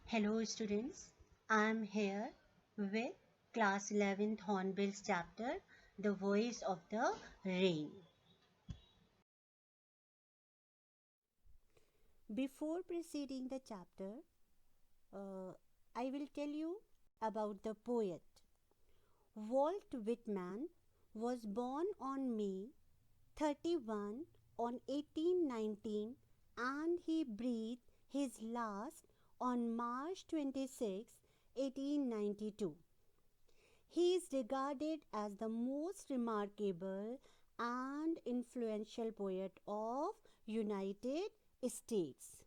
Hello students, I am here with class 11th Hornbill's chapter, The Voice of the Rain. Before proceeding the chapter, I will tell you about the poet. Walt Whitman was born on May 31 on 1819 and he breathed his last on March 26, 1892. He is regarded as the most remarkable and influential poet of United States.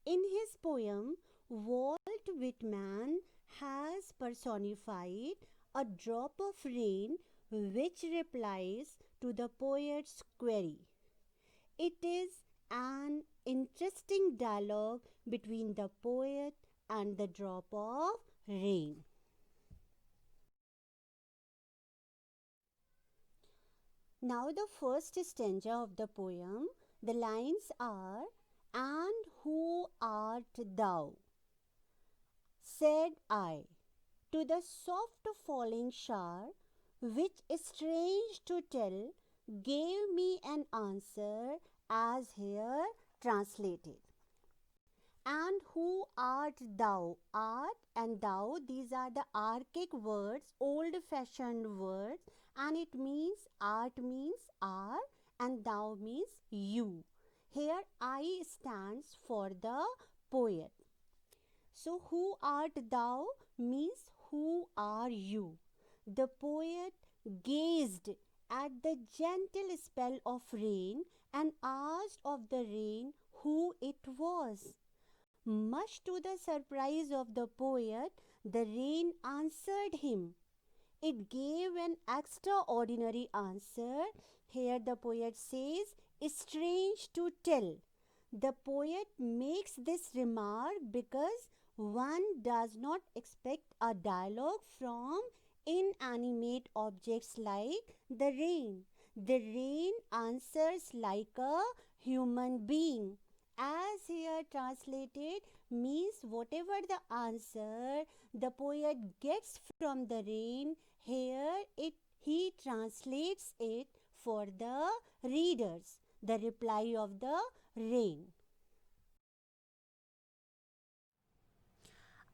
In his poem, Walt Whitman has personified a drop of rain which replies to the poet's query. It is an interesting dialogue between the poet and the drop of rain. Now, the first stanza of the poem, the lines are, "And who art thou? Said I, to the soft falling shower, which, strange to tell, gave me an answer as here translated." And who art thou? Art and thou, these are the archaic words, old fashioned words, and it means art means are and thou means you. Here I stands for the poet. So who art thou means who are you? The poet gazed at the gentle spell of rain and asked of the rain who it was. Much to the surprise of the poet, the rain answered him. It gave an extraordinary answer. Here the poet says, "Strange to tell." The poet makes this remark because one does not expect a dialogue from inanimate objects like the rain. The rain answers like a human being. As here translated means whatever the answer the poet gets from the rain, here he translates it for the readers, the reply of the rain.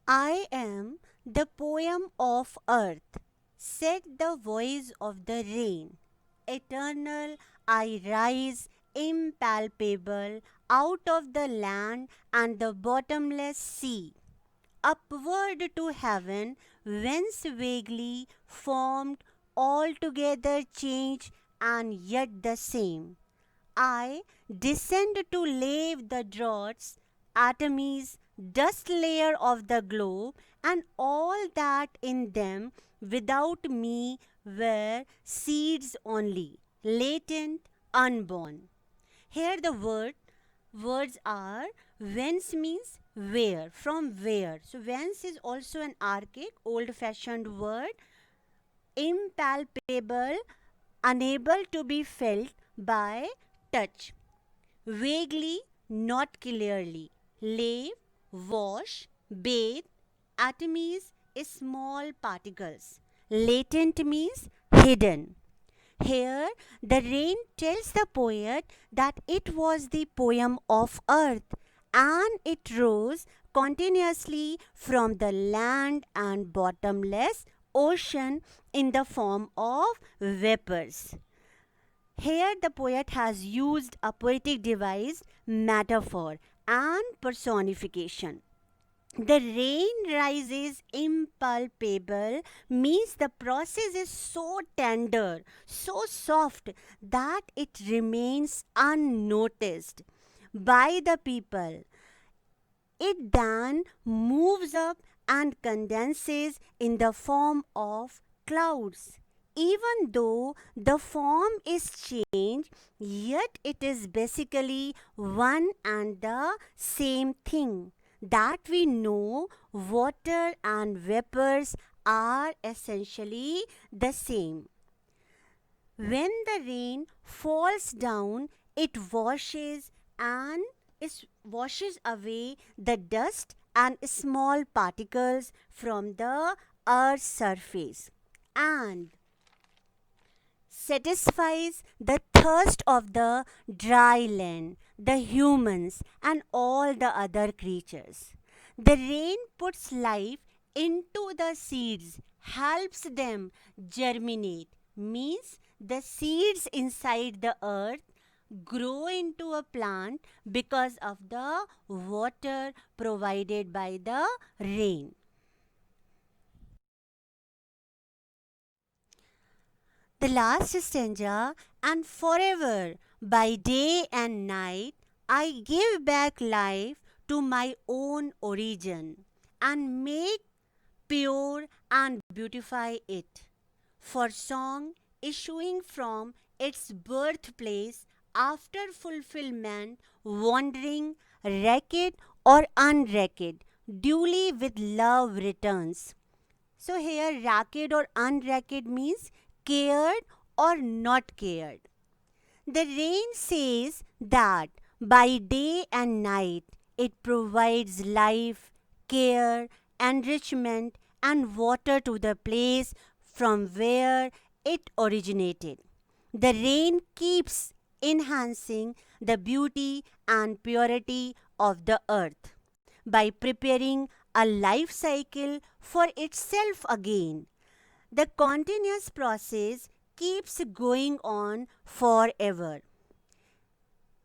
"I am the poem of earth," said the voice of the rain. "Eternal I rise, impalpable, out of the land and the bottomless sea, upward to heaven, whence vaguely formed, altogether changed, and yet the same. I descend to lave the draughts, atomies, dust layer of the globe, and all that in them without me were seeds only, latent, unborn." Here the words are whence means where, from where. So whence is also an archaic, old-fashioned word. Impalpable, unable to be felt by touch. Vaguely, not clearly. Lave, wash, bathe. Atomies, small particles. Latent means hidden. Here, the rain tells the poet that it was the poem of earth and it rose continuously from the land and bottomless ocean in the form of vapors. Here, the poet has used a poetic device, metaphor, and personification. The rain rises impalpable means the process is so tender, so soft that it remains unnoticed by the people. It then moves up and condenses in the form of clouds. Even though the form is changed, yet it is basically one and the same thing. That we know water and vapors are essentially the same. When the rain falls down, it washes away the dust and small particles from the earth's surface and satisfies the thirst of the dry land, the humans, and all the other creatures. The rain puts life into the seeds, helps them germinate, means the seeds inside the earth grow into a plant because of the water provided by the rain. The last stanza, and forever, by day and night, I give back life to my own origin and make pure and beautify it. For song issuing from its birthplace after fulfillment, wandering, wrecked or unwrecked, duly with love returns. So here racket or unracket means cared or not cared. The rain says that by day and night it provides life, care, enrichment and water to the place from where it originated. The rain keeps enhancing the beauty and purity of the earth by preparing a life cycle for itself again. The continuous process keeps going on forever.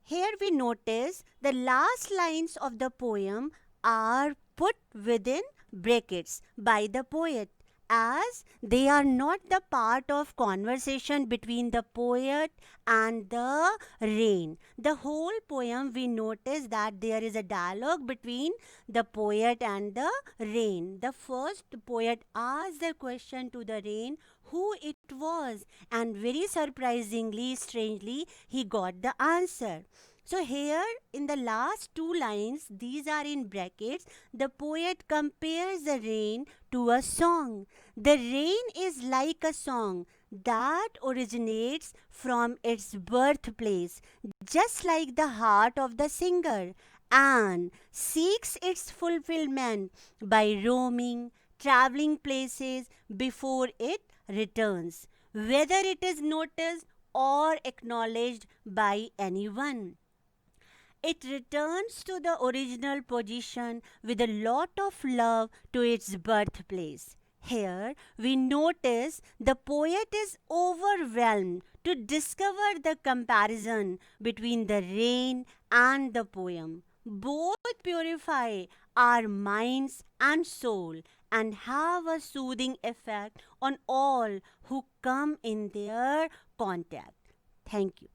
Here we notice the last lines of the poem are put within brackets by the poet as they are not the part of conversation between the poet and the rain. The whole poem we notice that there is a dialogue between the poet and the rain. The first poet asked the question to the rain who it was, and very surprisingly, strangely, he got the answer. So here in the last two lines, these are in brackets, the poet compares the rain to a song. The rain is like a song that originates from its birthplace, just like the heart of the singer, and seeks its fulfillment by roaming, traveling places before it returns, whether it is noticed or acknowledged by anyone. It returns to the original position with a lot of love to its birthplace. Here we notice the poet is overwhelmed to discover the comparison between the rain and the poem. Both purify our minds and soul and have a soothing effect on all who come in their contact. Thank you.